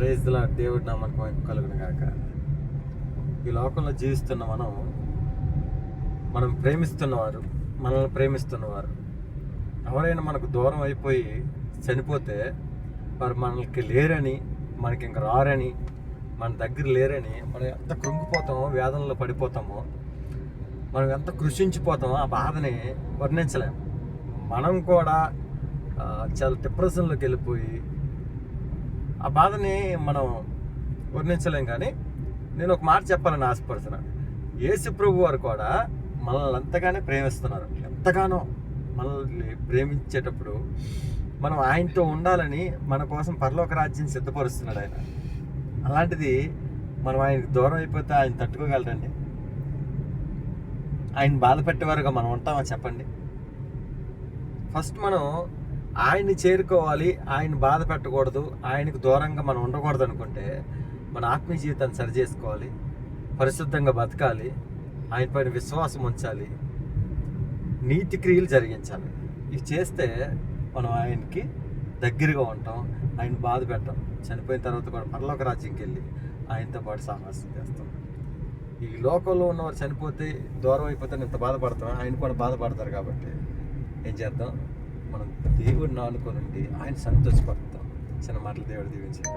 Praise the lord. దేవుడి నామమునకు కలుగును గాక. ఈ లోకంలో జీవిస్తున్న మనం ప్రేమిస్తున్నవారు, మనల్ని ప్రేమిస్తున్నవారు ఎవరైనా మనకు దూరం అయిపోయి చనిపోతే వారు మనకి లేరని, మనకి ఇంక రారని, మన దగ్గర లేరని మనం ఎంత కృంగిపోతామో, వేదనలో పడిపోతామో, మనం ఎంత కృషించిపోతామో ఆ బాధని వర్ణించలేము. మనం కూడా చాలా డిప్రెషన్లోకి వెళ్ళిపోయి ఆ బాధని మనం వర్ణించలేం. కానీ నేను ఒక మాట చెప్పాలని ఆశపడుతున్నాను. యేసు ప్రభు వారు కూడా మనల్ని ఎంతగానే ప్రేమిస్తున్నారు. ఎంతగానో మనల్ని ప్రేమించేటప్పుడు మనం ఆయనతో ఉండాలని మన కోసం పరలోక రాజ్యం సిద్ధపరుస్తున్నాడు ఆయన. అలాంటిది మనం ఆయనకు దూరం అయిపోతే ఆయన తట్టుకోగలరండి? ఆయన బాధ పెట్టేవారుగా మనం ఉంటామా చెప్పండి? ఫస్ట్ మనం ఆయన్ని చేరుకోవాలి, ఆయన బాధ పెట్టకూడదు, ఆయనకు దూరంగా మనం ఉండకూడదు అనుకుంటే మన ఆత్మీయ జీవితాన్ని సరి చేసుకోవాలి, పరిశుద్ధంగా బతకాలి, ఆయన పైన విశ్వాసం ఉంచాలి, నీతి క్రియలు జరిగించాలి. ఇవి చేస్తే మనం ఆయనకి దగ్గరగా ఉంటాం, ఆయన బాధ పెట్టాం. చనిపోయిన తర్వాత కూడా పరలోక రాజ్యంకి వెళ్ళి ఆయనతో పాటు సాహసం చేస్తాం. ఈ లోకంలో ఉన్నవారు చనిపోతే, దూరం అయిపోతే ఇంత బాధపడతాం, ఆయన కూడా బాధపడతారు. కాబట్టి ఏం చేద్దాం? మనం దేవుడిని ఆనుకొని ఉండి ఆయన సంతోషపడతాం. చిన్న మాటలు దేవుడు దీవించాడు.